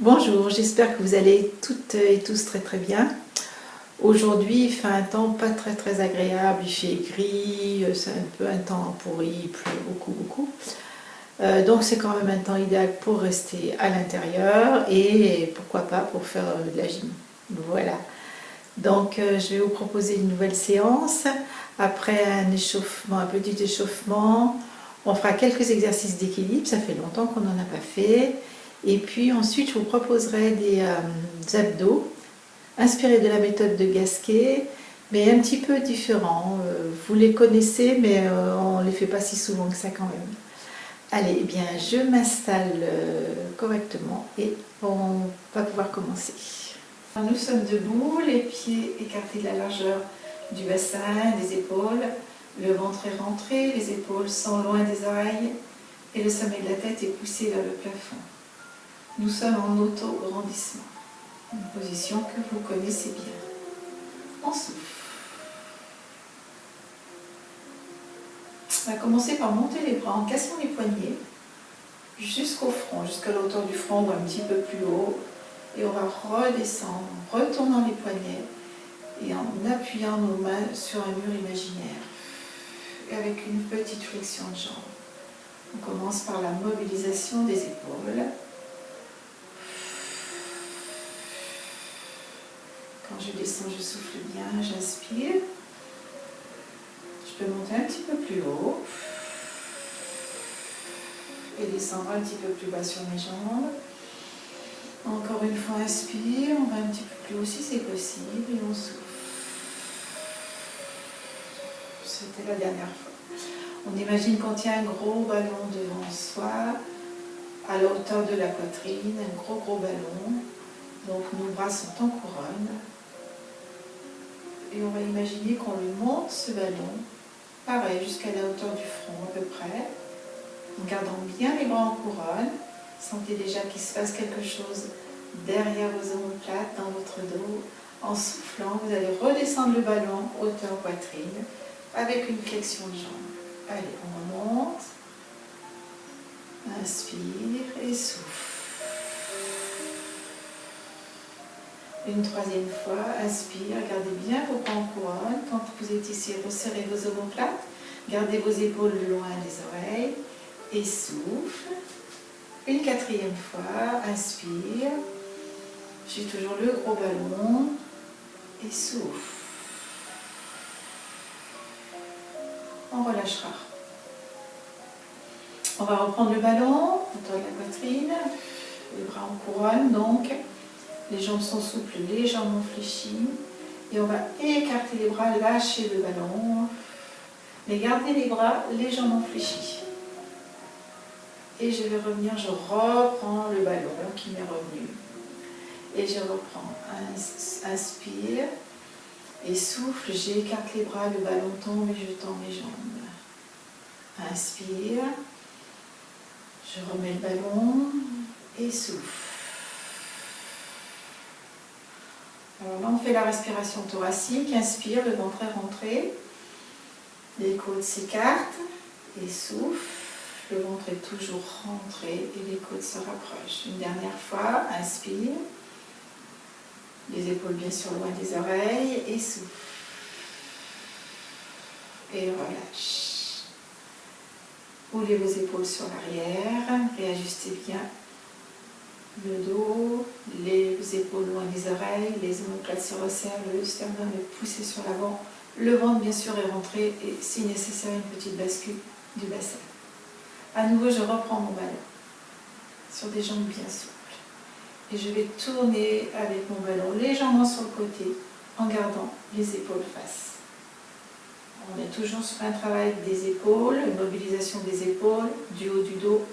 Bonjour, j'espère que vous allez toutes et tous très très bien. Aujourd'hui, il fait un temps pas très agréable, il fait gris, c'est un peu un temps pourri, il pleut beaucoup. Donc c'est quand même un temps idéal pour rester à l'intérieur et pourquoi pas pour faire de la gym. Voilà. Donc je vais vous proposer une nouvelle séance. Après un échauffement, un petit échauffement, on fera quelques exercices d'équilibre, ça fait longtemps qu'on n'en a pas fait. Et puis ensuite, je vous proposerai des abdos inspirés de la méthode de Gasquet, mais un petit peu différents. Vous les connaissez, mais on ne les fait pas si souvent que ça quand même. Allez, eh bien, je m'installe correctement et on va pouvoir commencer. Nous sommes debout, les pieds écartés de la largeur du bassin, des épaules, le ventre est rentré, les épaules sont loin des oreilles et le sommet de la tête est poussé vers le plafond. Nous sommes en auto-grandissement, une position que vous connaissez bien. On souffle. On va commencer par monter les bras en cassant les poignets jusqu'au front, jusqu'à la hauteur du front ou un petit peu plus haut. Et on va redescendre, en retournant les poignets et en appuyant nos mains sur un mur imaginaire. Et avec une petite flexion de jambe. On commence par la mobilisation des épaules. Quand je descends, je souffle bien, j'inspire. Je peux monter un petit peu plus haut et descendre un petit peu plus bas sur mes jambes. Encore une fois, inspire, on va un petit peu plus haut si c'est possible et on souffle. C'était la dernière fois. On imagine qu'on tient un gros ballon devant soi, à la hauteur de la poitrine, un gros ballon. Donc nos bras sont en couronne. Et on va imaginer qu'on le monte, ce ballon, pareil, jusqu'à la hauteur du front à peu près, en gardant bien les bras en couronne. Sentez déjà qu'il se passe quelque chose derrière vos omoplates, dans votre dos. En soufflant, vous allez redescendre le ballon hauteur poitrine avec une flexion de jambe. Allez, on remonte. Inspire et souffle. Une troisième fois, inspire, gardez bien vos bras en couronne. Quand vous êtes ici, resserrez vos omoplates, gardez vos épaules loin des oreilles et souffle. Une quatrième fois, inspire, j'ai toujours le gros ballon et souffle. On relâchera. On va reprendre le ballon, autour de la poitrine, les bras en couronne donc. Les jambes sont souples, légèrement fléchies. Et on va écarter les bras, lâcher le ballon. Mais gardez les bras légèrement fléchis. Et je vais revenir, je reprends le ballon qui m'est revenu. Et je reprends. Inspire. Et souffle, j'écarte les bras, le ballon tombe et je tends mes jambes. Inspire. Je remets le ballon et souffle. Alors là, on fait la respiration thoracique. Inspire, le ventre est rentré. Les côtes s'écartent et souffle. Le ventre est toujours rentré et les côtes se rapprochent. Une dernière fois, inspire. Les épaules bien sûr loin des oreilles et souffle. Et relâche. Roulez vos épaules sur l'arrière. Réajustez bien le dos, les épaules loin des oreilles, les omoplates se resserrent, le sternum est poussé sur l'avant, le ventre bien sûr est rentré et si nécessaire une petite bascule du bassin. À nouveau je reprends mon ballon sur des jambes bien souples et je vais tourner avec mon ballon légèrement sur le côté en gardant les épaules face. On est toujours sur un travail des épaules, une mobilisation des épaules, du haut du dos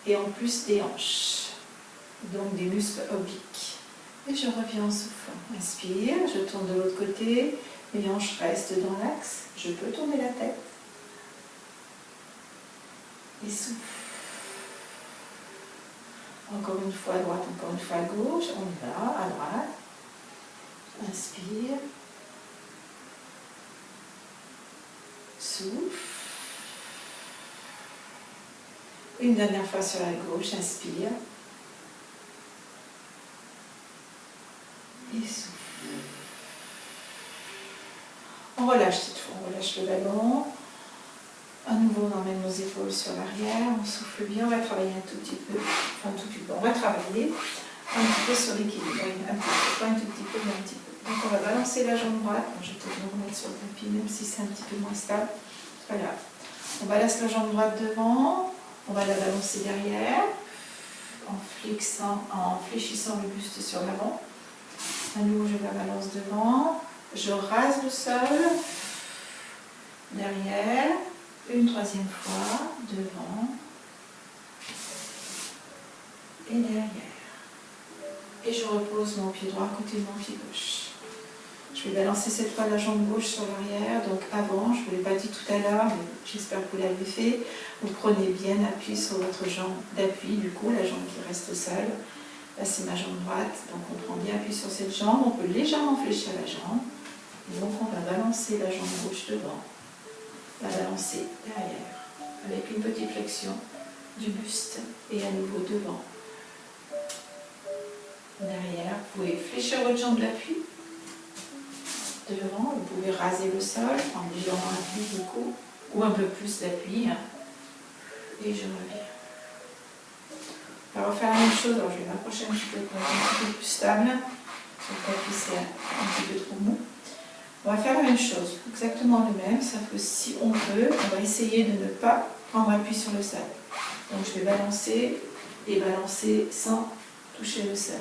et en plus des hanches. Donc des muscles obliques. Et je reviens en soufflant. Inspire, je tourne de l'autre côté, mes hanches restent dans l'axe, je peux tourner la tête. Et souffle. Encore une fois à droite, encore une fois à gauche, on y va, à droite. Inspire. Souffle. Une dernière fois sur la gauche, inspire. relâche cette fois, on relâche le ballon. À nouveau, on emmène nos épaules sur l'arrière, on souffle bien, on va travailler un tout petit peu, enfin un tout petit peu, on va travailler un petit peu sur l'équilibre, oui, un petit peu, pas un tout petit peu, mais un petit peu. Donc on va balancer la jambe droite, bon, je vais peut-être me remettre sur le tapis, même si c'est un petit peu moins stable, c'est pas grave. On balance la jambe droite devant, on va la balancer derrière, en fléchissant le buste sur l'avant. À nouveau, je la balance devant, je rase le sol, derrière, une troisième fois, devant et derrière. Et je repose mon pied droit à côté de mon pied gauche. Je vais balancer cette fois la jambe gauche sur l'arrière, donc avant, je ne vous l'ai pas dit tout à l'heure, mais j'espère que vous l'avez fait. Vous prenez bien appui sur votre jambe d'appui, du coup, la jambe qui reste au sol. Là, c'est ma jambe droite, donc on prend bien appui sur cette jambe, on peut légèrement fléchir la jambe. Et donc, on va balancer la jambe gauche devant, la balancer derrière, avec une petite flexion du buste et à nouveau devant. Derrière, vous pouvez fléchir votre jambe d'appui. Devant, vous pouvez raser le sol, prendre légèrement appui du coup, ou un peu plus d'appui. Et je reviens. On va refaire la même chose, alors je vais m'approcher un petit peu pour être un petit peu plus stable. Sur le tapis, c'est un petit peu trop mou. On va faire la même chose, exactement le même, sauf que si on peut, on va essayer de ne pas prendre appui sur le sol. Donc je vais balancer et balancer sans toucher le sol.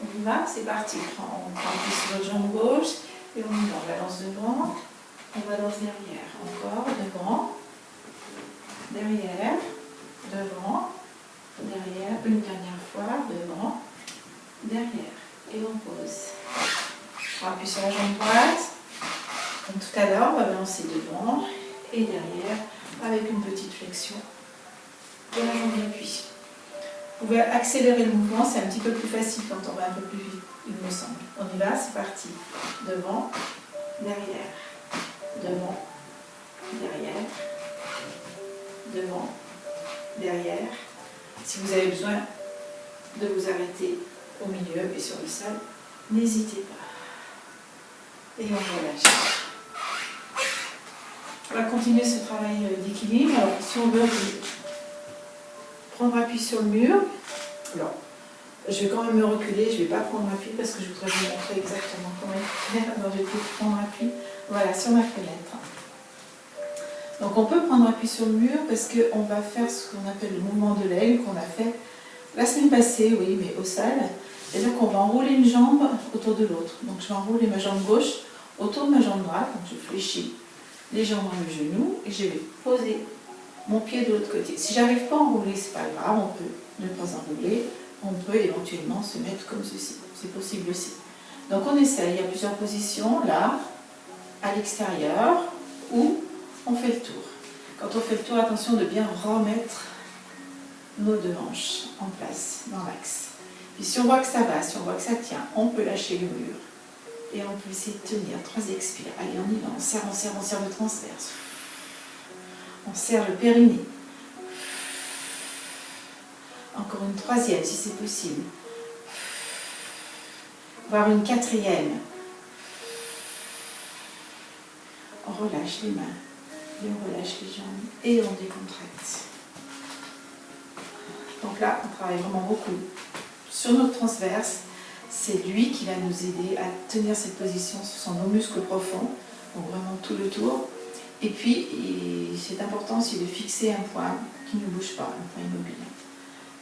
On y va, c'est parti. On prend appui sur votre jambe gauche et on y va. On balance devant, on balance derrière. Encore, devant, derrière, devant, derrière. Une dernière fois, devant, derrière. Et on pose. On appuie sur la jambe droite. Comme tout à l'heure, on va balancer devant et derrière avec une petite flexion de la jambe d'appui. Vous pouvez accélérer le mouvement, c'est un petit peu plus facile quand on va un peu plus vite, il me semble. On y va, c'est parti. Devant, derrière, devant, derrière, devant, derrière. Si vous avez besoin de vous arrêter au milieu et sur le sol, n'hésitez pas. Et on relâche. On va continuer ce travail d'équilibre. Alors, si on veut prendre appui sur le mur, alors, je vais quand même me reculer, je ne vais pas prendre appui parce que je voudrais vous montrer exactement comment faire. Alors, je vais prendre appui, voilà, sur ma fenêtre. Donc, on peut prendre appui sur le mur parce qu'on va faire ce qu'on appelle le mouvement de l'aigle qu'on a fait la semaine passée, oui, mais au sol. C'est-à-dire qu'on va enrouler une jambe autour de l'autre. Donc, je vais enrouler ma jambe gauche autour de ma jambe droite. Donc, je fléchis légèrement le genou et je vais poser mon pied de l'autre côté. Si j'arrive pas à enrouler, c'est pas grave, on peut ne pas enrouler, on peut éventuellement se mettre comme ceci, c'est possible aussi. Donc on essaye, il y a plusieurs positions, là, à l'extérieur, ou on fait le tour. Quand on fait le tour, attention de bien remettre nos deux hanches en place, dans l'axe. Puis si on voit que ça va, si on voit que ça tient, on peut lâcher le mur. Et on peut essayer de tenir, 3 expires. Allez, on y va, on serre le transverse. On serre le périnée. Encore une 3e si c'est possible. Voire une 4e. On relâche les mains. Et on relâche les jambes. Et on décontracte. Donc là, on travaille vraiment beaucoup sur notre transverse. C'est lui qui va nous aider à tenir cette position. Ce sont nos muscles profonds. Donc vraiment tout le tour. Et puis, c'est important aussi de fixer un point qui ne bouge pas, un point immobile.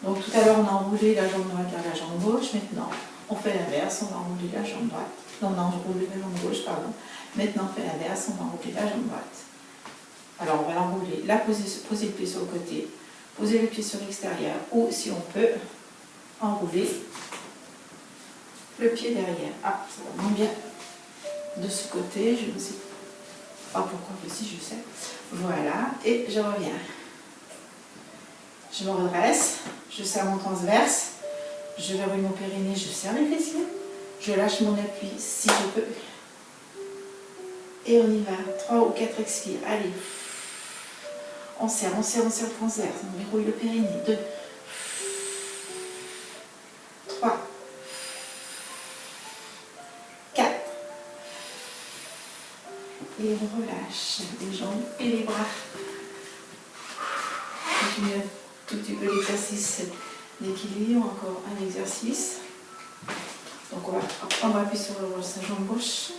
Donc tout à l'heure, on a enroulé la jambe droite vers la jambe gauche. Maintenant, on fait l'inverse, on va enrouler la jambe droite. Non, on a enroulé la jambe gauche, pardon. Maintenant, on fait l'inverse, on va enrouler la jambe droite. Alors, on va l'enrouler, là, poser le pied sur le côté, poser le pied sur l'extérieur, ou si on peut, enrouler le pied derrière. Ah, ça va moins bien de ce côté, je ne sais pas pourquoi, mais si je sais. Voilà, et je reviens. Je me redresse, je serre mon transverse, je verrouille mon périnée, je serre les fessiers, je lâche mon appui si je peux. Et on y va, 3 ou 4 expires, allez. On serre le transverse, on verrouille le périnée, 2, 3, 4, Et on relâche les jambes et les bras. Continue un tout petit peu l'exercice d'équilibre, encore un exercice. Donc on va appuyer sur sa jambe gauche,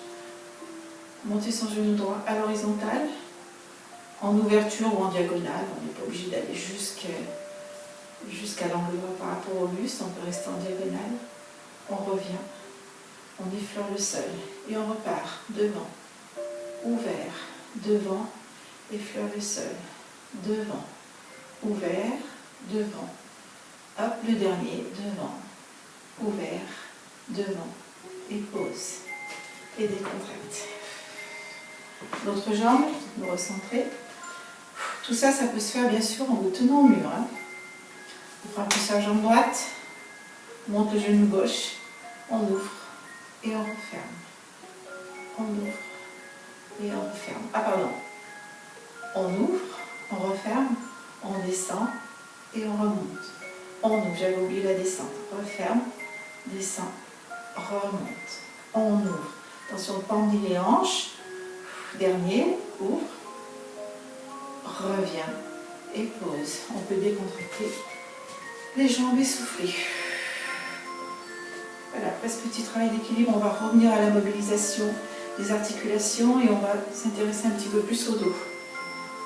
monter son genou droit à l'horizontale, en ouverture ou en diagonale. On n'est pas obligé d'aller jusqu'à l'angle droit par rapport au buste, on peut rester en diagonale. On revient, on effleure le sol et on repart devant, ouvert, devant, effleure le sol, devant, ouvert, devant. Hop, le dernier, devant, ouvert, devant, et pause, et décontracte. L'autre jambe, vous recentrez. Tout ça, ça peut se faire bien sûr en vous tenant au mur. On frappe sa jambe droite, on monte le genou gauche, on ouvre et on referme. On ouvre et on referme. Ah pardon. On ouvre, on referme, on descend et on remonte. On ouvre, j'avais oublié la descente. Referme, descend, remonte. On ouvre. Attention, pendez les hanches. Dernier, ouvre, revient et pose. On peut décontracter les jambes essoufflées. Voilà, après ce petit travail d'équilibre, on va revenir à la mobilisation des articulations et on va s'intéresser un petit peu plus au dos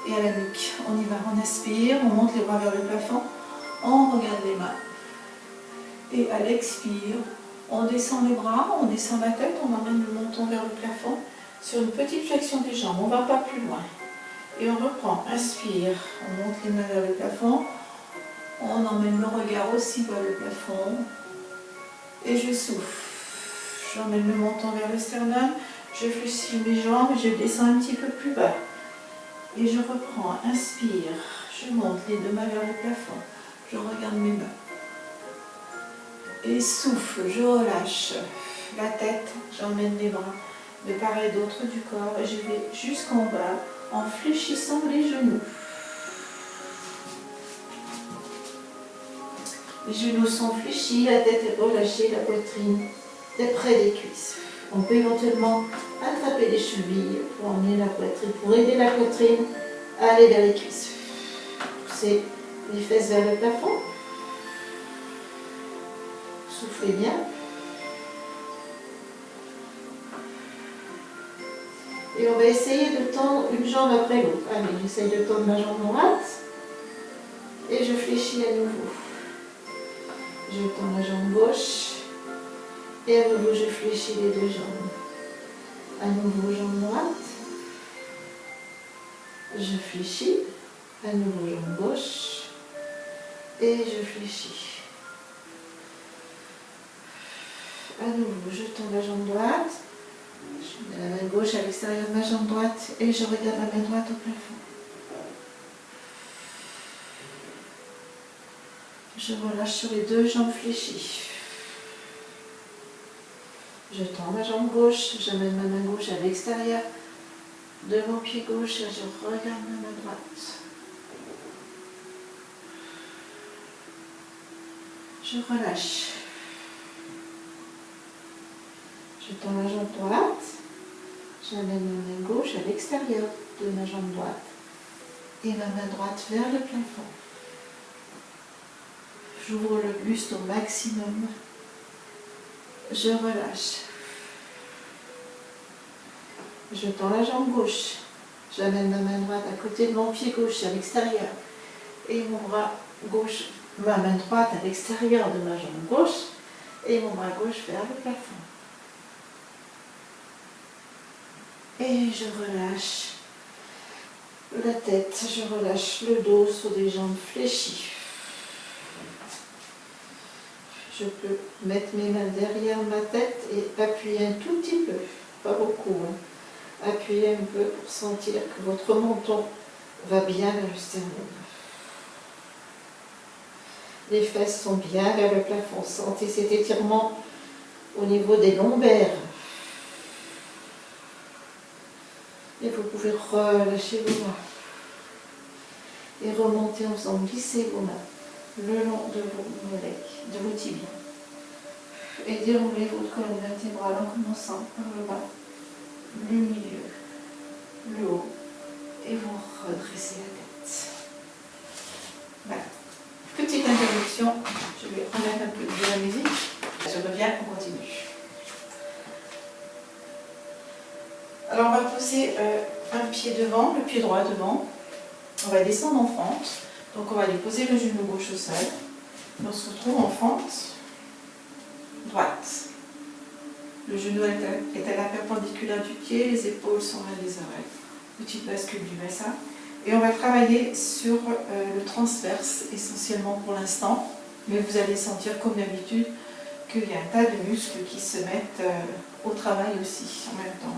et à la nuque. On y va, on inspire, on monte les bras vers le plafond, on regarde les mains. Et à l'expire, on descend les bras, on descend la tête, on emmène le menton vers le plafond sur une petite flexion des jambes. On ne va pas plus loin. Et on reprend, inspire, on monte les mains vers le plafond, on emmène le regard aussi vers le plafond. Et je souffle. J'emmène le menton vers le sternum, je fléchis mes jambes, je descends un petit peu plus bas. Et je reprends, inspire, je monte les deux mains vers le plafond, je regarde mes mains. Et souffle, je relâche la tête, j'emmène les bras de part et d'autre du corps et je vais jusqu'en bas en fléchissant les genoux. Les genoux sont fléchis, la tête est relâchée, la poitrine est près des cuisses. On peut éventuellement attraper les chevilles pour emmener la poitrine, pour aider la poitrine à aller vers les cuisses. Poussez les fesses vers le plafond. Soufflez bien. Et on va essayer de tendre une jambe après l'autre. Allez, j'essaye de tendre ma jambe droite. Et je fléchis à nouveau. Je tends la jambe gauche. Et à nouveau, je fléchis les deux jambes. À nouveau, jambe droite. Je fléchis. À nouveau, jambe gauche. Et je fléchis. À nouveau, je tends la jambe droite. Je mets la main gauche à l'extérieur de ma jambe droite et je regarde la main droite au plafond. Je relâche sur les deux jambes fléchies. Je tends ma jambe gauche, j'amène ma main gauche à l'extérieur de mon pied gauche et je regarde ma main droite. Je relâche. Je tends ma jambe droite, j'amène ma main gauche à l'extérieur de ma jambe droite et ma main droite vers le plafond. J'ouvre le buste au maximum. Je relâche. Je tends la jambe gauche, j'amène ma main droite à côté de mon pied gauche à l'extérieur et mon bras gauche, ma main droite à l'extérieur de ma jambe gauche et mon bras gauche vers le plafond. Et je relâche la tête, je relâche le dos sur des jambes fléchies. Je peux mettre mes mains derrière ma tête et appuyer un tout petit peu, pas beaucoup. Appuyez un peu pour sentir que votre menton va bien vers le sternum. Les fesses sont bien vers le plafond. Sentez cet étirement au niveau des lombaires. Et vous pouvez relâcher vos mains et remonter en faisant glisser vos mains le long de vos mollets, de vos tibias. Et déroulez votre colonne vertébrale en commençant par le bas, le milieu, le haut et vous redressez la tête. Voilà. Petite interruption, je vais remettre un peu de la musique. Je reviens, on continue. Alors on va poser un pied devant, le pied droit devant. On va descendre en fente. Donc on va aller poser le genou gauche au sol. On se retrouve en fente droite. Le genou est à la perpendiculaire du pied, les épaules sont vers les oreilles. Petite bascule du bassin. Et on va travailler sur le transverse essentiellement pour l'instant. Mais vous allez sentir comme d'habitude qu'il y a un tas de muscles qui se mettent au travail aussi en même temps.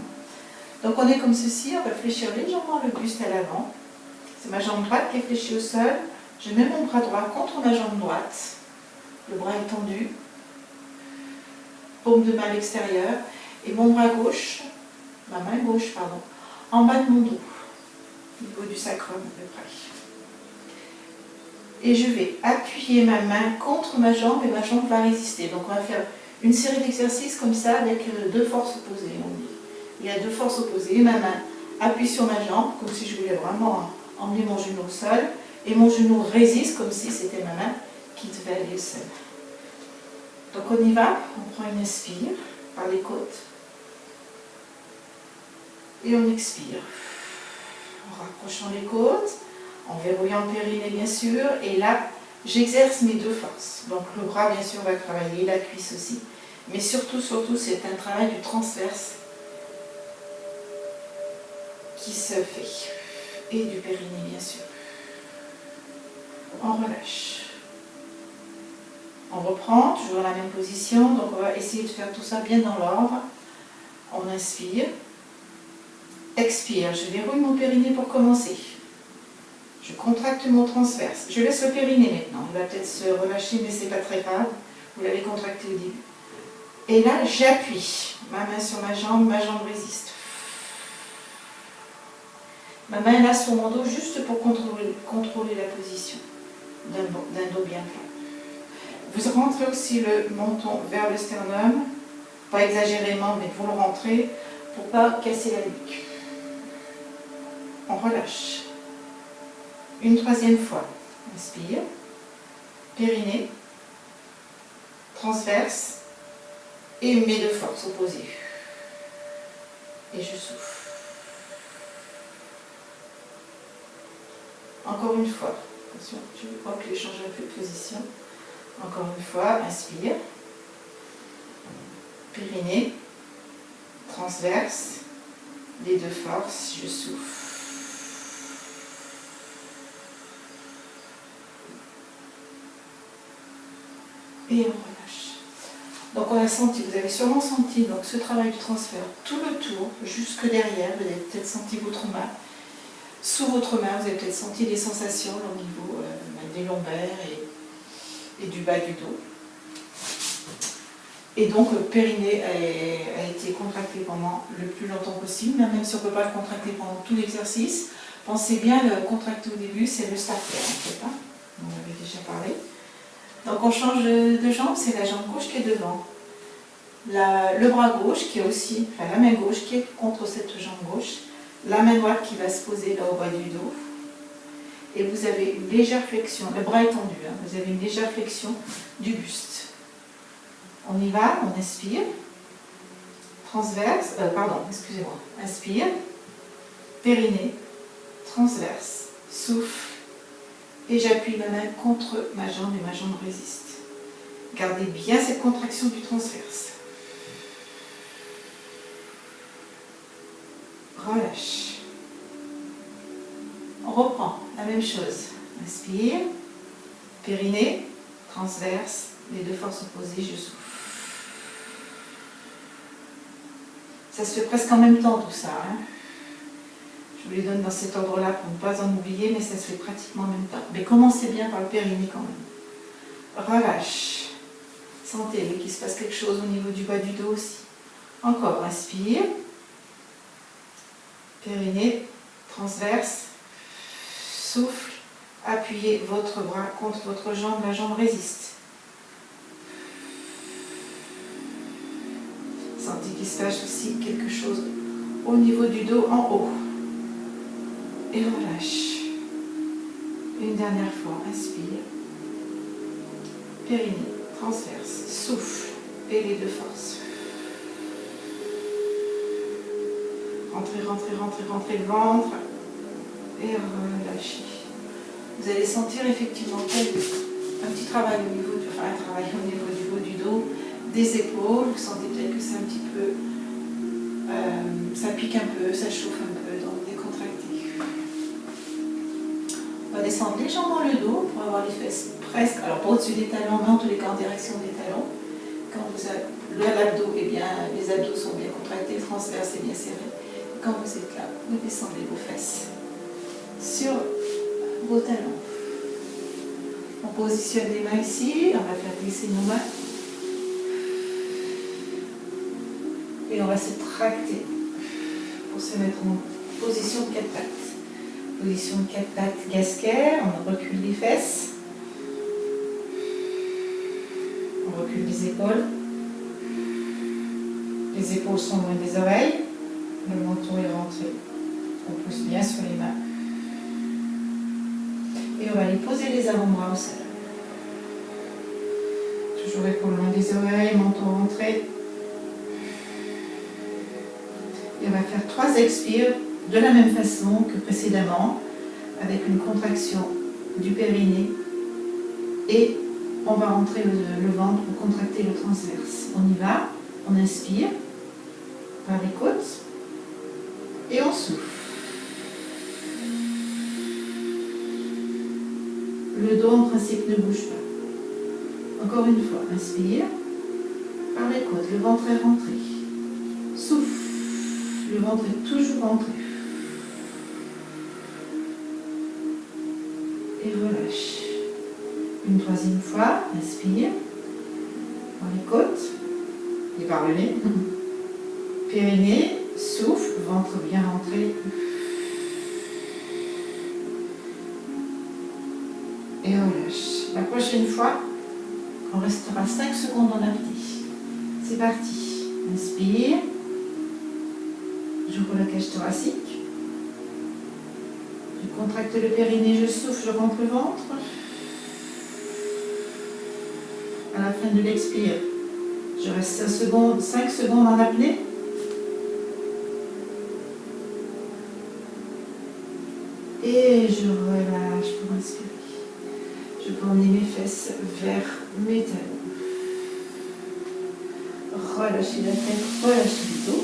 Donc on est comme ceci, on va fléchir légèrement le buste à l'avant. C'est ma jambe droite qui est fléchie au sol. Je mets mon bras droit contre ma jambe droite. Le bras est tendu. Paume de main à l'extérieur. Et mon bras gauche, ma main gauche, pardon, en bas de mon dos. Au niveau du sacrum à peu près. Et je vais appuyer ma main contre ma jambe et ma jambe va résister. Donc on va faire une série d'exercices comme ça avec deux forces opposées. On dit. Il y a deux forces opposées. Ma main appuie sur ma jambe comme si je voulais vraiment emmener mon genou au sol. Et mon genou résiste comme si c'était ma main qui devait aller au sol. Donc on y va. On prend une inspire par les côtes. Et on expire. En rapprochant les côtes. En verrouillant le périnée bien sûr, et là j'exerce mes deux forces. Donc le bras bien sûr va travailler, la cuisse aussi. Mais surtout c'est un travail du transverse qui se fait. Et du périnée bien sûr. On relâche. On reprend, toujours la même position, donc on va essayer de faire tout ça bien dans l'ordre. On inspire. Expire, je verrouille mon périnée pour commencer. Je contracte mon transverse. Je laisse le périnée maintenant. Il va peut-être se relâcher, mais ce n'est pas très grave. Vous l'avez contracté au début. Et là, j'appuie. Ma main sur ma jambe résiste. Ma main est là sur mon dos, juste pour contrôler la position d'un dos bien plat. Vous rentrez aussi le menton vers le sternum. Pas exagérément, mais vous le rentrez pour ne pas casser la nuque. On relâche. Une troisième fois. Inspire. Périnée. Transverse. Et mes deux forces opposées. Et je souffle. Encore une fois. Attention, je crois que j'ai changé un peu de position. Encore une fois. Inspire. Périnée. Transverse. Les deux forces. Je souffle. Et on relâche. Donc on a senti, vous avez sûrement senti donc, ce travail du transfert tout le tour, jusque derrière. Vous avez peut-être senti votre main. Sous votre main, vous avez peut-être senti des sensations au niveau des lombaires et du bas du dos. Et donc le périnée a été contracté pendant le plus longtemps possible, même si on ne peut pas le contracter pendant tout l'exercice. Pensez bien, le contracter au début, c'est le starter en fait. Hein. On en avait déjà parlé. Donc on change de jambe, c'est la jambe gauche qui est devant. Le bras gauche qui est aussi, enfin la main gauche qui est contre cette jambe gauche. La main droite qui va se poser là au bas du dos. Et vous avez une légère flexion, le bras est tendu, hein, vous avez une légère flexion du buste. On y va, on inspire. Transverse, excusez-moi. Inspire. Périnée. Transverse. Souffle. Et j'appuie ma main contre ma jambe et ma jambe résiste. Gardez bien cette contraction du transverse. Relâche. On reprend la même chose. Inspire. Périnée. Transverse. Les deux forces opposées, je souffle. Ça se fait presque en même temps tout ça. Hein. Je vous les donne dans cet ordre-là pour ne pas en oublier, mais ça se fait pratiquement en même temps. Mais commencez bien par le périnée quand même. Relâche. Sentez qu'il se passe quelque chose au niveau du bas du dos aussi. Encore, inspire. Périnée, transverse. Souffle. Appuyez votre bras contre votre jambe, la jambe résiste. Sentez qu'il se passe aussi quelque chose au niveau du dos en haut. Et relâche. Une dernière fois, inspire. Périnée, transverse, souffle, et les deux forces. Rentrez, rentrez, rentrez, rentrez le ventre et relâchez. Vous allez sentir effectivement un petit travail au niveau du, enfin, un travail au niveau du haut du dos, des épaules. Vous sentez peut-être que c'est un petit peu, ça pique un peu, ça chauffe un peu, donc décontracté. On va descendre légèrement le dos pour avoir les fesses presque, alors pas au-dessus des talons, mais en tous les cas en direction des talons. Quand vous avez l'abdos, eh bien, les abdos sont bien contractés, le transverse est bien serré. Quand vous êtes là, vous descendez vos fesses sur vos talons. On positionne les mains ici, on va faire glisser nos mains. Et on va se tracter pour se mettre en position de 4 pattes. Position de 4 pattes gasquet, on recule les fesses. On recule les épaules. Les épaules sont loin des oreilles. Le menton est rentré. On pousse bien sur les mains. Et on va aller poser les avant-bras au sol. Toujours épaules loin des oreilles, menton rentré. Et on va faire 3 expires de la même façon que précédemment, avec une contraction du périnée. Et on va rentrer le ventre pour contracter le transverse. On y va, on inspire par les côtes et on souffle. Le dos en principe ne bouge pas. Encore une fois, inspire par les côtes, le ventre est rentré. Souffle, le ventre est toujours rentré. Et relâche. Une 3e fois, inspire par les côtes et par le nez. Périnée, souffle, ventre bien rentré. Et relâche. La prochaine fois, on restera 5 secondes en apnée. C'est parti. Inspire. J'ouvre la cage thoracique. Je contracte le périnée, je souffle, je rentre le ventre. À la fin de l'expire, je reste 5 secondes en apnée. Et je relâche pour inspirer. Je peux emmener mes fesses vers mes talons. Relâchez la tête, relâchez le dos.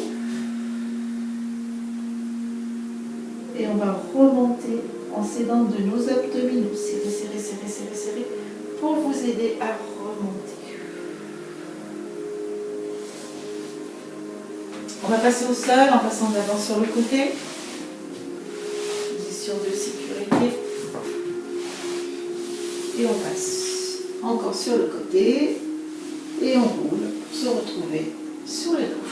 Et on va remonter en s'aidant de nos abdominaux. Serrez, serrez, serrez, serrez, serrez, pour vous aider à remonter. On va passer au sol en passant d'abord sur le côté. Position de sécurité. Et on passe encore sur le côté. Et on roule pour se retrouver sur le dos.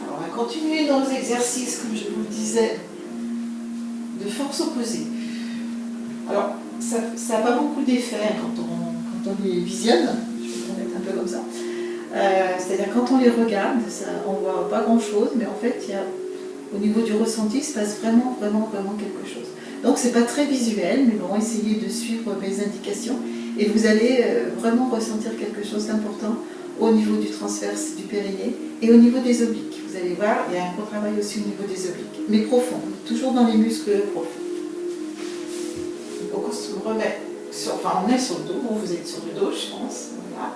Alors on va continuer dans nos exercices, comme je vous le disais, de force opposée. Alors, ça n'a pas beaucoup d'effet quand on les visionne, je vais le mettre un peu comme ça. C'est-à-dire quand on les regarde, on ne voit pas grand-chose, mais en fait, au niveau du ressenti, il se passe vraiment, vraiment, vraiment quelque chose. Donc, ce n'est pas très visuel, mais bon, essayez de suivre mes indications et vous allez vraiment ressentir quelque chose d'important au niveau du transverse du périnée et au niveau des obliques. Vous allez voir, il y a un gros travail aussi au niveau des obliques, mais profond, toujours dans les muscles profonds. Donc on se remet on est sur le dos, bon, vous êtes sur le dos, je pense. Voilà.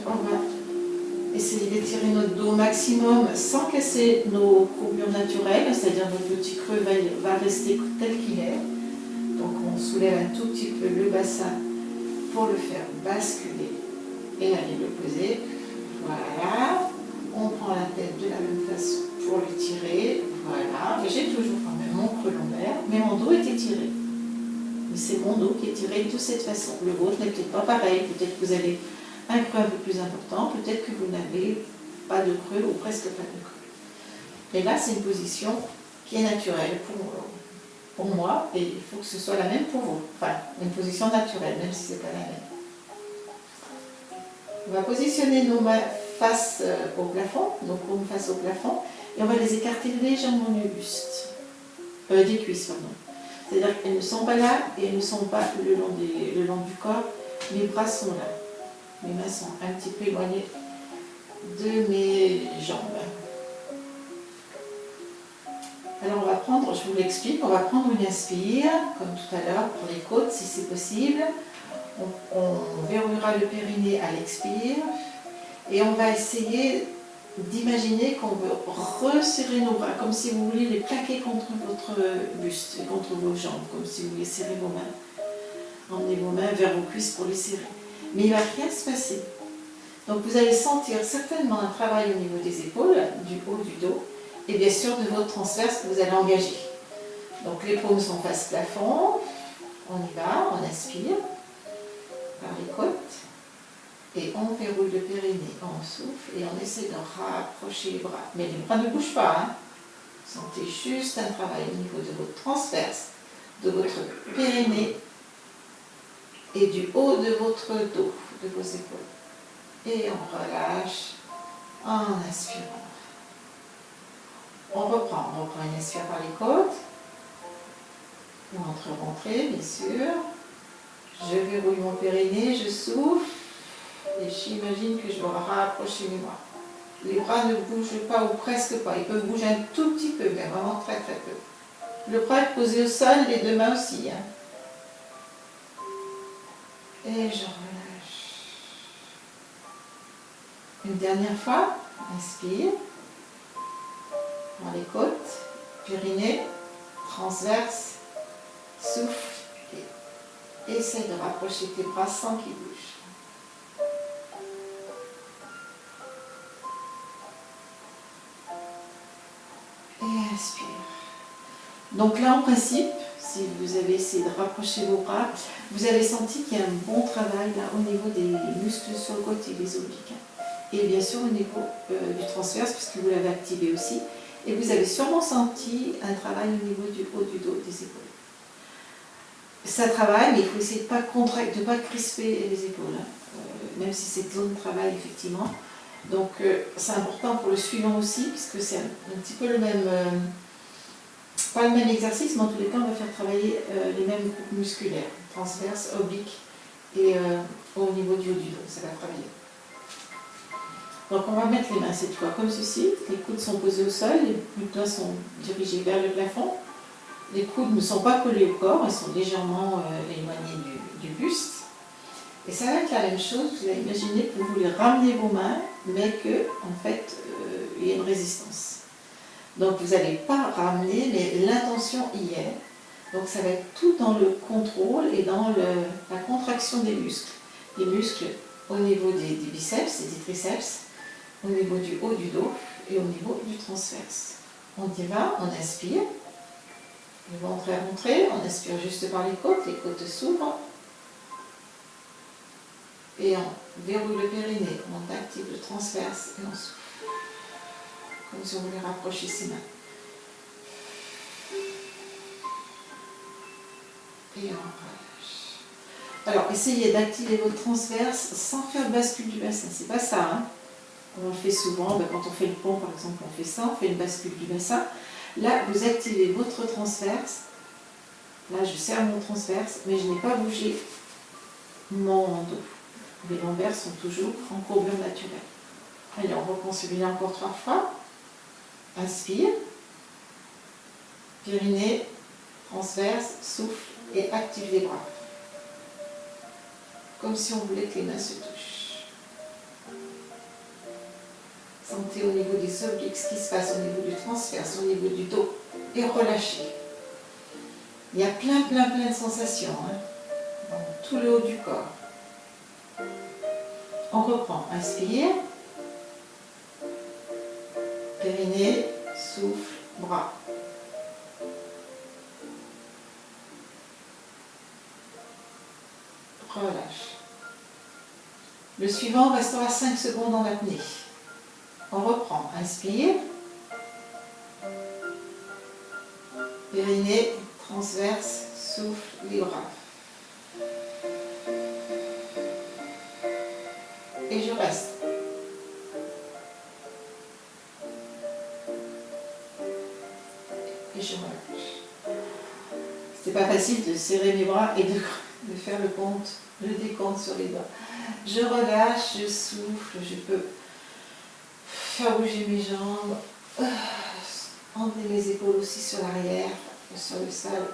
On va essayer d'étirer notre dos au maximum sans casser nos courbures naturelles, c'est-à-dire notre petit creux va rester tel qu'il est. Donc on soulève un tout petit peu le bassin pour le faire basculer et aller le poser. Voilà. On prend la tête de la même façon pour le tirer. Voilà. J'ai toujours quand même mon creux lombaire, mais mon dos est étiré. C'est mon dos qui est tiré de cette façon. Le vôtre n'est peut-être pas pareil. Peut-être que vous avez un creux un peu plus important. Peut-être que vous n'avez pas de creux ou presque pas de creux. Et là, c'est une position qui est naturelle pour moi. Et il faut que ce soit la même pour vous. Enfin, une position naturelle, même si ce n'est pas la même. On va positionner nos mains face au plafond, nos paumes face au plafond. et on va les écarter légèrement du buste, des cuisses, pardon. C'est-à-dire qu'elles ne sont pas là et elles ne sont pas le long du corps. Mes bras sont là. Mes mains sont un petit peu éloignées de mes jambes. Alors on va prendre, je vous l'explique, on va prendre une inspire, comme tout à l'heure, pour les côtes si c'est possible. On verrouillera le périnée à l'expire et on va essayer d'imaginer qu'on veut resserrer nos bras, comme si vous vouliez les plaquer contre votre buste et contre vos jambes, comme si vous vouliez serrer vos mains. Emmenez vos mains vers vos cuisses pour les serrer. Mais il ne va rien se passer. Donc vous allez sentir certainement un travail au niveau des épaules, du haut du dos, et bien sûr de votre transverse que vous allez engager. Donc les paumes sont face plafond, on y va, on inspire par les côtes, et on verrouille le périnée, on souffle, et on essaie de rapprocher les bras. Mais les bras ne bougent pas, hein. Sentez juste un travail au niveau de votre transverse, de votre périnée, et du haut de votre dos, de vos épaules. Et on relâche en inspirant. On reprend une inspire par les côtes. Rentrez, bien sûr. Je verrouille mon périnée, je souffle. Et j'imagine que je dois rapprocher mes bras. Les bras ne bougent pas ou presque pas. Ils peuvent bouger un tout petit peu, mais vraiment très très peu. Le bras est posé au sol, les deux mains aussi. Hein. Et je relâche. Une dernière fois, inspire. Dans les côtes, périnée, transverse, souffle et essaie de rapprocher tes bras sans qu'ils bougent. Et inspire. Donc là, en principe, si vous avez essayé de rapprocher vos bras, vous avez senti qu'il y a un bon travail là au niveau des muscles sur le côté, des obliques. Et bien sûr au niveau du transverse, puisque vous l'avez activé aussi. Et vous avez sûrement senti un travail au niveau du haut du dos, des épaules. Ça travaille, mais il faut essayer de ne pas crisper les épaules, hein, même si c'est zone de travail, effectivement. Donc, c'est important pour le suivant aussi, puisque c'est un petit peu le même, pas le même exercice, mais en tous les cas, on va faire travailler les mêmes groupes musculaires, transverse, oblique et au niveau du haut du dos, ça va travailler. Donc on va mettre les mains cette fois comme ceci, les coudes sont posés au sol, les doigts sont dirigés vers le plafond, les coudes ne sont pas collés au corps, ils sont légèrement éloignés du buste. Et ça va être la même chose, vous allez imaginer que vous voulez ramener vos mains, mais que en fait il y a une résistance. Donc vous n'allez pas ramener, mais l'intention y est. Donc ça va être tout dans le contrôle et dans la contraction des muscles. Les muscles au niveau des biceps et des triceps, au niveau du haut du dos et au niveau du transverse. On y va, on inspire, le ventre est rentré, on inspire juste par les côtes s'ouvrent, et on verrouille le périnée, on active le transverse et on souffle, comme si on voulait rapprocher ses mains. Et on relâche. Alors, essayez d'activer votre transverse sans faire de bascule du bassin, c'est pas ça, hein. On le fait souvent, quand on fait le pont par exemple, on fait ça, on fait une bascule du bassin. Là, vous activez votre transverse. Là, je serre mon transverse, mais je n'ai pas bougé mon dos. Les lombaires sont toujours en courbure naturelle. Allez, on reprend celui-là encore 3 fois. Inspire. Périnée, transverse, souffle et active les bras. Comme si on voulait que les mains se touchent. Sentez au niveau des obliques ce qui se passe au niveau du transverse, au niveau du dos. Et relâchez. Il y a plein de sensations, hein, dans tout le haut du corps. On reprend. Inspire. Périnée, souffle, bras. Relâche. Le suivant restera 5 secondes en apnée. On reprend. Inspire. Périnée, transverse, souffle, les bras. Et je reste. et je relâche. C'est pas facile de serrer mes bras et de faire le décompte sur les doigts. Je relâche, je souffle, je peux faire bouger mes jambes, emmener mes épaules aussi sur l'arrière, sur le sol.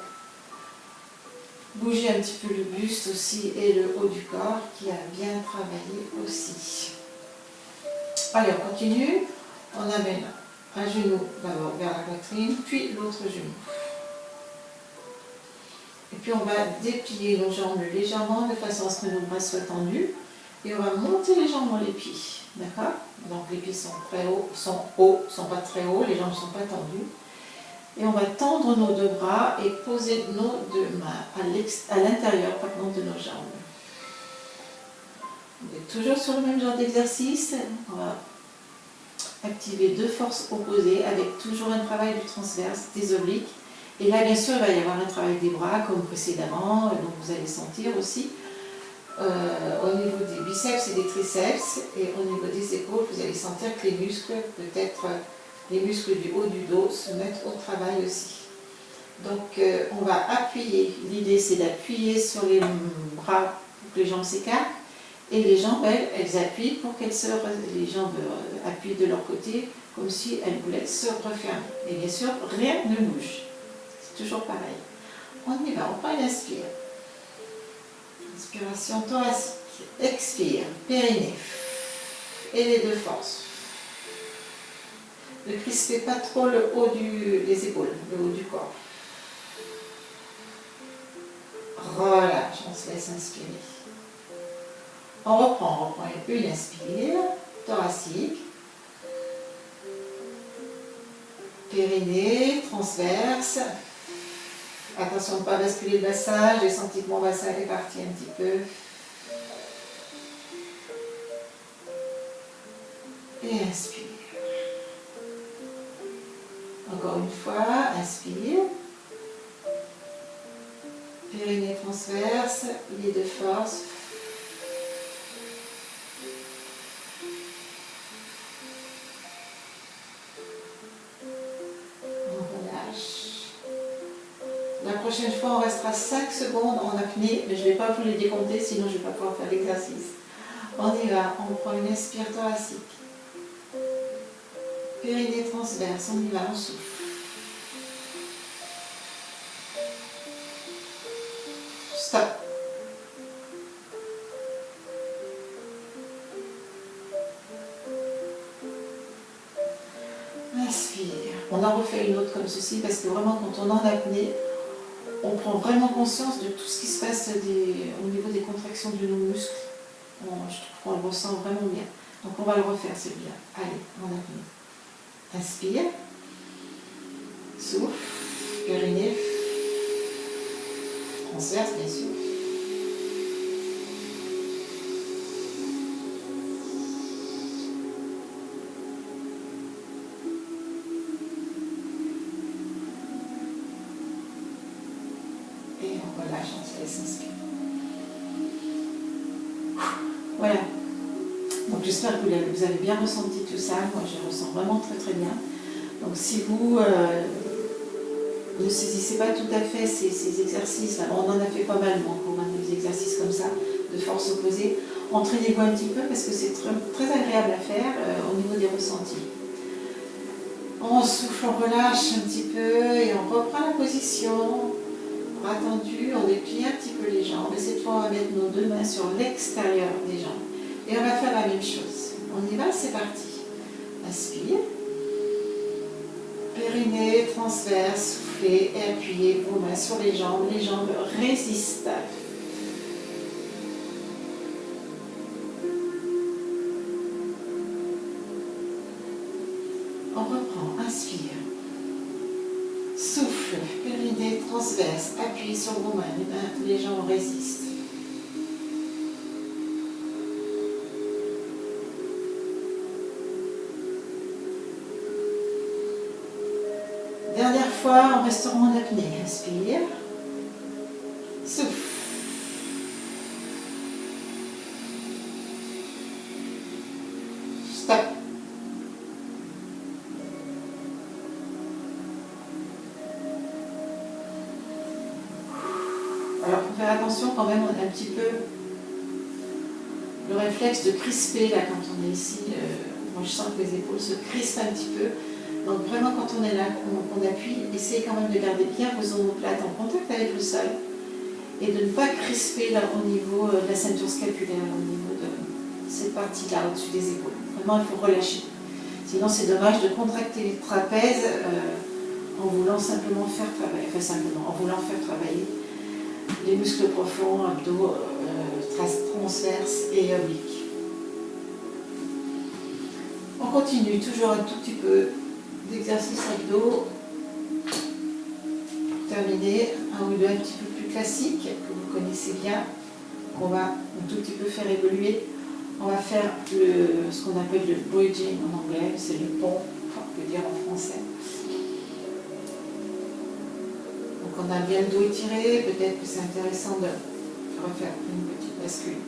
Bouger un petit peu le buste aussi et le haut du corps qui a bien travaillé aussi. Allez, on continue. On amène un genou d'abord vers la poitrine, puis l'autre genou. Et puis on va déplier nos jambes légèrement de façon à ce que nos bras soient tendus. Et on va monter les jambes dans les pieds. D'accord? Donc les pieds sont très hauts, sont pas très hauts, les jambes ne sont pas tendues. Et on va tendre nos deux bras et poser nos deux mains à l'intérieur de nos jambes. On est toujours sur le même genre d'exercice. On va activer deux forces opposées avec toujours un travail du transverse, des obliques. Et là, bien sûr, il va y avoir un travail des bras comme précédemment, donc vous allez sentir aussi au niveau des biceps et des triceps, et au niveau des épaules, vous allez sentir que les muscles, peut-être les muscles du haut du dos, se mettent au travail aussi. Donc, on va appuyer. L'idée, c'est d'appuyer sur les bras pour que les jambes s'écartent, et les jambes, elles appuient pour qu'elles les jambes appuient de leur côté, comme si elles voulaient se refermer. Et bien sûr, rien ne bouge. C'est toujours pareil. On y va, on prend une inspire. Inspiration thoracique. Expire, périnée. Et les deux forces. Ne crispez pas trop le haut des épaules, le haut du corps. Relâche, on se laisse inspirer. On reprend une inspire, thoracique. Périnée, transverse. Attention de ne pas basculer le bassin, j'ai senti que mon bassin est parti un petit peu. Et inspire. Encore une fois, inspire. Périnée transverse, les deux forces. La prochaine fois, on restera 5 secondes en apnée, mais je ne vais pas vous les décompter, sinon je ne vais pas pouvoir faire l'exercice. On y va, on prend une inspire thoracique. Périnée transverse, on y va, on souffle. Stop. Inspire. On en refait une autre comme ceci, parce que vraiment, quand on est en apnée, on prend vraiment conscience de tout ce qui se passe au niveau des contractions de nos muscles. Je trouve qu'on le ressent vraiment bien. Donc on va le refaire celui-là. Allez, en apnée. Inspire. Souffle. Périnée. Transverse, bien sûr. Et on relâche, on se laisse inspirer. Voilà. Donc j'espère que vous avez bien ressenti tout ça. Moi, je ressens vraiment très très bien. Donc si vous ne saisissez pas tout à fait ces exercices-là, on en a fait pas mal, moi, pour des exercices comme ça, de force opposée, entraînez-vous un petit peu parce que c'est très, très agréable à faire au niveau des ressentis. On souffle, on relâche un petit peu et on reprend la position. Bras tendus, on déplie un petit peu les jambes et cette fois on va mettre nos deux mains sur l'extérieur des jambes. Et on va faire la même chose. On y va, c'est parti. Inspire. Périnée, transverse, soufflez et appuyez vos mains sur les jambes résistent. On reprend, inspire. Souffle, périnée, transverse, appuyez sur vos mains, les jambes résistent. Dernière fois, en restant en apnée. Inspire. Souffle. Stop. Alors, il faut faire attention quand même, on a un petit peu le réflexe de crisper là quand on est ici. Moi, je sens que les épaules se crispent un petit peu. Donc, vraiment, quand on est là, on appuie, essayez quand même de garder bien vos omoplates en contact avec le sol et de ne pas crisper là au niveau de la ceinture scapulaire, au niveau de cette partie-là au-dessus des épaules. Vraiment, il faut relâcher. Sinon, c'est dommage de contracter les trapèzes en voulant simplement faire travailler, en voulant faire travailler les muscles profonds, abdos, transverses et obliques. On continue toujours un tout petit peu d'exercice abdos. Pour terminer, un ou deux un petit peu plus classiques que vous connaissez bien, qu'on va un tout petit peu faire évoluer. On va faire ce qu'on appelle le bridging en anglais, c'est le pont, enfin, on peut dire en français. Donc on a bien le dos étiré, peut-être que c'est intéressant de refaire une petite bascule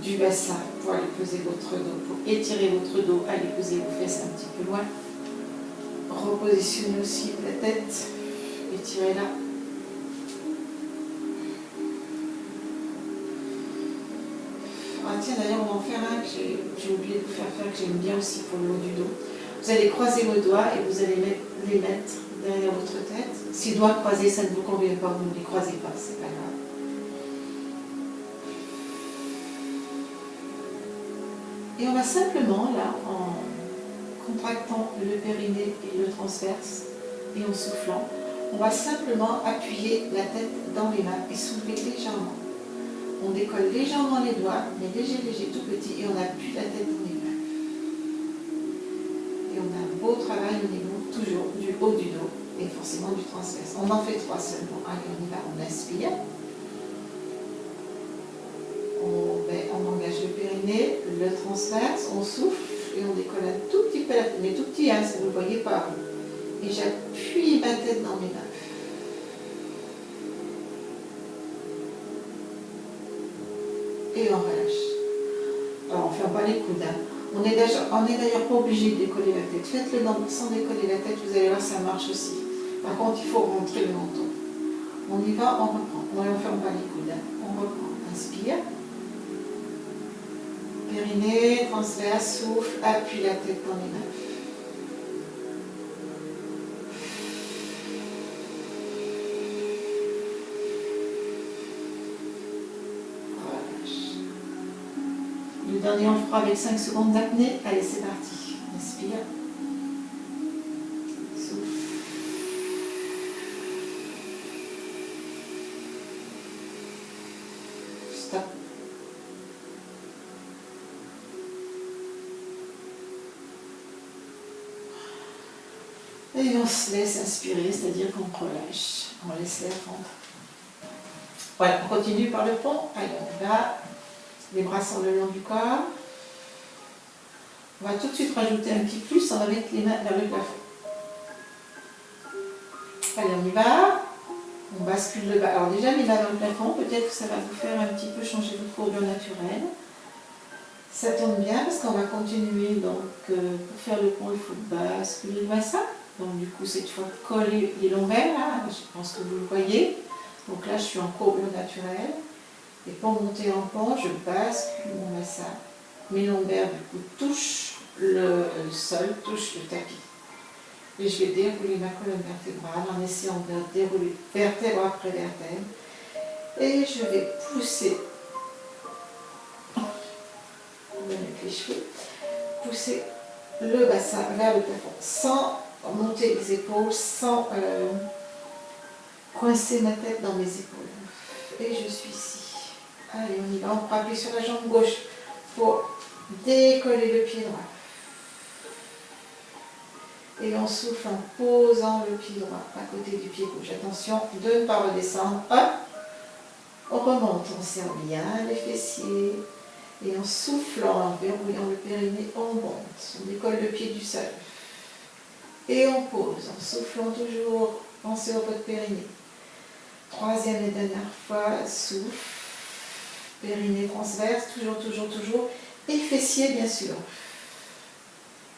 du bassin pour aller poser votre dos, pour étirer votre dos, aller poser vos fesses un petit peu loin. Repositionnez aussi la tête, étirez-la. Ah tiens, d'ailleurs, on va en faire un que j'ai oublié de vous faire faire, que j'aime bien aussi pour le haut du dos. Vous allez croiser vos doigts et vous allez les mettre derrière votre tête. Si doigts croisés, ça ne vous convient pas, vous ne les croisez pas, c'est pas grave. Et on va simplement, là, en contractant le périnée et le transverse et en soufflant, on va simplement appuyer la tête dans les mains et soulever légèrement. On décolle légèrement les doigts, mais léger, tout petit, et on appuie la tête dans les mains. Et on a un beau travail au niveau, toujours, du haut du dos, et forcément du transverse. On en fait 3 seulement. Allez, on y va, on inspire. On engage le périnée, le transverse, on souffle, et on décolle un tout petit peu la tête, mais tout petit, hein, ça vous ne le voyez pas. Et j'appuie ma tête dans mes mains. Et on relâche. Alors on ne ferme pas les coudes. Hein. On n'est d'ailleurs pas obligé de décoller la tête. Faites-le sans décoller la tête, vous allez voir, ça marche aussi. Par contre, il faut rentrer le menton. On y va, on reprend. On ne ferme pas les coudes. Hein. On reprend. Inspire. Périnée, transverse, souffle, appuie la tête dans les mains. Le dernier, on le fera avec 5 secondes d'apnée. Allez, c'est parti. Inspire. Souffle. Stop. Et on se laisse inspirer, c'est-à-dire qu'on relâche. On laisse l'air rentrer. Voilà, on continue par le pont. Allez, on va. Les bras sont le long du corps. On va tout de suite rajouter un petit plus, on va mettre les mains vers le plafond. Allez, on y va. On bascule le bas. Alors déjà, les mains vers le plafond, peut-être que ça va vous faire un petit peu changer votre courbure naturelle. Ça tombe bien parce qu'on va continuer. Donc, pour faire le pont, il faut basculer le bassin. Donc, du coup, cette fois, coller les lombaires. Là. Je pense que vous le voyez. Donc là, je suis en courbure naturelle. Et pour monter en pont, je bascule mon bassin. Mes lombaires, du coup, touchent le sol, touchent le tapis. Et je vais dérouler ma colonne vertébrale en essayant de dérouler vertèbre après vertèbre. Et je vais pousser, on va mettre les cheveux, pousser le bassin vers le plafond, sans monter les épaules, sans coincer ma tête dans mes épaules. Et je suis ici. Allez, on y va, on appuie sur la jambe gauche pour décoller le pied droit. Et on souffle en posant le pied droit à côté du pied gauche. Attention de ne pas redescendre. Hop, on remonte, on serre bien les fessiers. Et en soufflant, en verrouillant le périnée, on monte. On décolle le pied du sol. Et on pose, en soufflant toujours. Pensez à votre périnée. Troisième et dernière fois, souffle. Périnée transverse, toujours. Et fessier, bien sûr.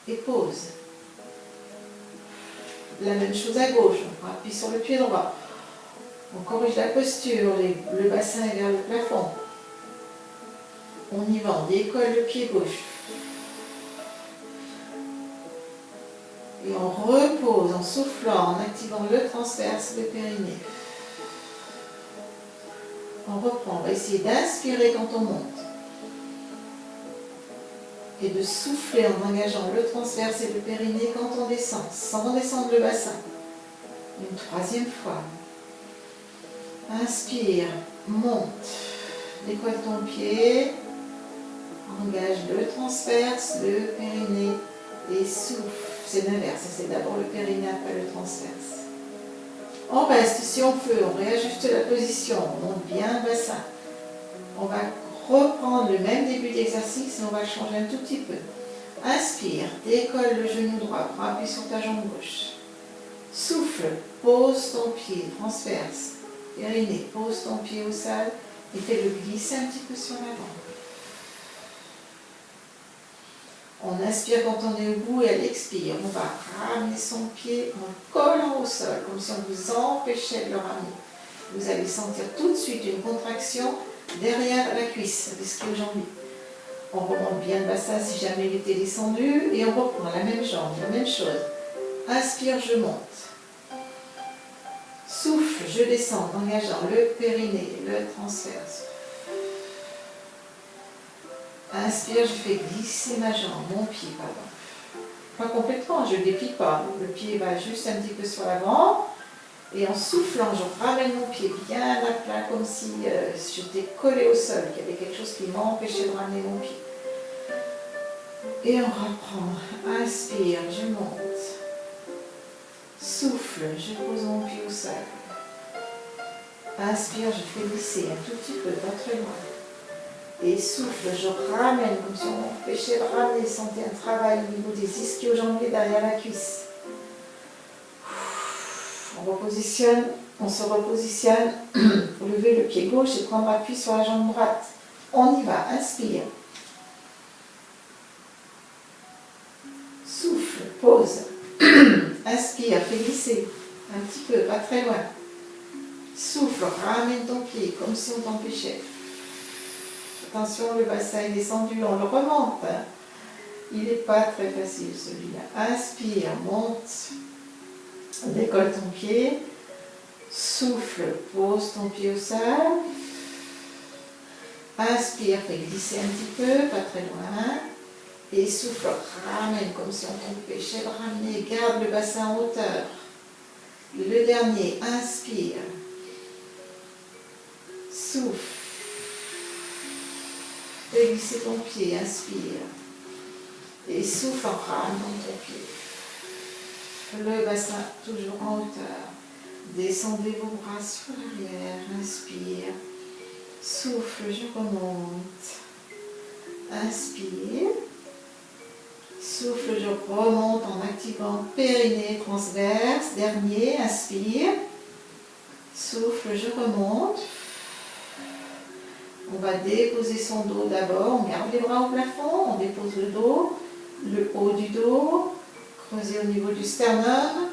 Et pause. La même chose à gauche. On appuie sur le pied droit. On corrige la posture, le bassin est vers le plafond. On y va, on décolle le pied gauche. Et on repose en soufflant, en activant le transverse, le périnée. On reprend, on va essayer d'inspirer quand on monte. Et de souffler en engageant le transverse et le périnée quand on descend, sans descendre le bassin. Une troisième fois. Inspire, monte, décolle ton pied, engage le transverse, le périnée et souffle. C'est l'inverse, c'est d'abord le périnée, après le transverse. On reste, si on peut, on réajuste la position, on monte bien le bassin. On va reprendre le même début d'exercice et on va changer un tout petit peu. Inspire, décolle le genou droit, prends appui sur ta jambe gauche. Souffle, pose ton pied, transverse, périnée, pose ton pied au sol et fais-le glisser un petit peu sur l'avant. On inspire quand on est au bout et à l'expire, on va ramener son pied en collant au sol, comme si on vous empêchait de le ramener. Vous allez sentir tout de suite une contraction derrière la cuisse, l'ischio-jambier. On remonte bien le bassin si jamais il était descendu et on reprend la même jambe, la même chose. Inspire, je monte. Souffle, je descends en engageant le périnée, le transverse. Inspire, je fais glisser ma jambe, mon pied, pardon. Pas complètement, je ne déplie pas. Le pied va juste un petit peu sur l'avant. Et en soufflant, je ramène mon pied bien à plat, comme si j'étais collé au sol, qu'il y avait quelque chose qui m'empêchait de ramener mon pied. Et on reprend. Inspire, je monte. Souffle, je pose mon pied au sol. Inspire, je fais glisser un tout petit peu, pas très loin. Et souffle, je ramène, comme si on m'empêchait de ramener. Sentez un travail au niveau des ischio-jambiers derrière la cuisse. On se repositionne, pour lever le pied gauche et prendre appui sur la jambe droite. On y va, inspire. Souffle, pose. Inspire, fais glisser, un petit peu, pas très loin. Souffle, ramène ton pied, comme si on t'empêchait. Attention, le bassin est descendu, on le remonte. Il n'est pas très facile celui-là. Inspire, monte. Décolle ton pied, souffle, pose ton pied au sol, inspire, fais glisser un petit peu, pas très loin, et souffle, ramène comme si on t'empêchait de ramener, garde le bassin en hauteur. Le dernier, inspire, souffle, fais glisser ton pied, inspire, et souffle en ramenant ton pied. Le bassin toujours en hauteur. Descendez vos bras sur l'arrière. Inspire. Souffle, je remonte. Inspire. Souffle, je remonte en activant périnée transverse. Dernier, inspire. Souffle, je remonte. On va déposer son dos d'abord. On garde les bras au plafond. On dépose le dos, le haut du dos. Creusez au niveau du sternum,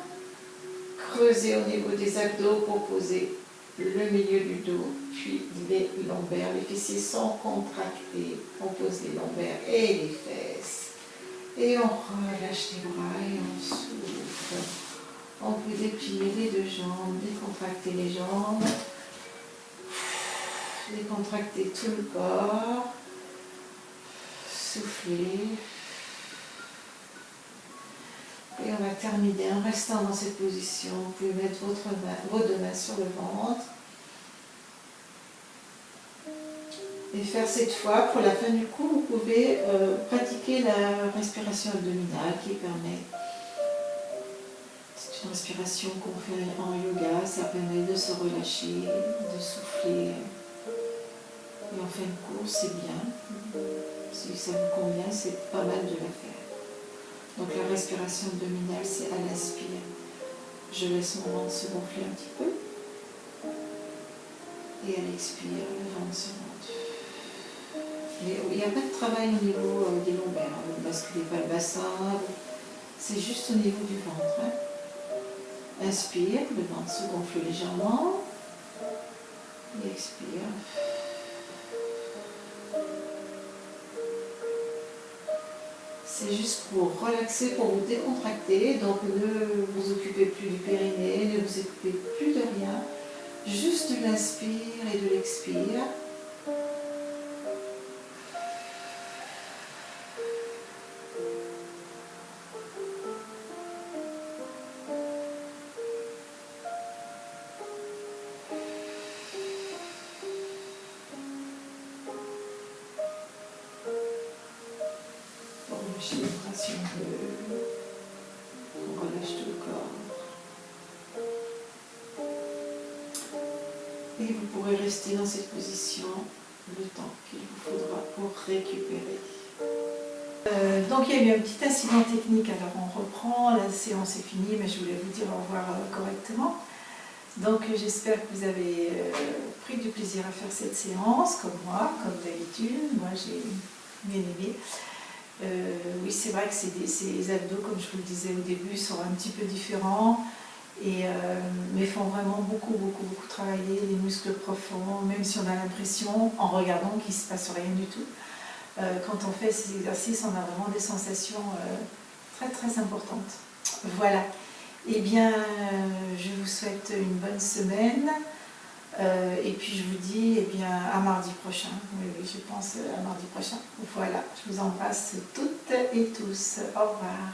creusez au niveau des abdos pour poser le milieu du dos, puis les lombaires. Les fessiers sont contractés. On pose les lombaires et les fesses. Et on relâche les bras et on souffle. On peut déplier les deux jambes, décontracter les jambes, décontracter tout le corps, souffler. Et on va terminer en restant dans cette position. Vous pouvez mettre vos deux mains sur le ventre. Et faire cette fois, pour la fin du cours, vous pouvez pratiquer la respiration abdominale qui permet. C'est une respiration qu'on fait en yoga, ça permet de se relâcher, de souffler. Et en fin de cours, c'est bien. Si ça vous convient, c'est pas mal de la faire. Donc la respiration abdominale, c'est à l'inspire. Je laisse mon ventre se gonfler un petit peu. Et à l'expire, le ventre se monte. Mais il n'y a pas de travail au niveau des lombaires. Vous ne basculez pas le bassin. C'est juste au niveau du ventre. Inspire, le ventre se gonfle légèrement. Et expire. C'est juste pour relaxer, pour vous décontracter. Donc ne vous occupez plus du périnée, ne vous occupez plus de rien. Juste de l'inspire et de l'expire. Relâchez les bras si on veut. On relâche tout le corps. Et vous pourrez rester dans cette position le temps qu'il vous faudra pour récupérer. Donc il y a eu un petit incident technique, alors on reprend, la séance est finie, mais je voulais vous dire au revoir correctement. Donc j'espère que vous avez pris du plaisir à faire cette séance, comme moi, comme d'habitude. Moi j'ai bien aimé. Oui, c'est vrai que ces abdos, comme je vous le disais au début, sont un petit peu différents, mais font vraiment beaucoup travailler les muscles profonds, même si on a l'impression, en regardant, qu'il ne se passe rien du tout. Quand on fait ces exercices, on a vraiment des sensations très importantes. Voilà. Eh bien, je vous souhaite une bonne semaine. Et puis je vous dis eh bien, à mardi prochain. Oui, je pense à mardi prochain. Voilà, je vous embrasse toutes et tous. Au revoir.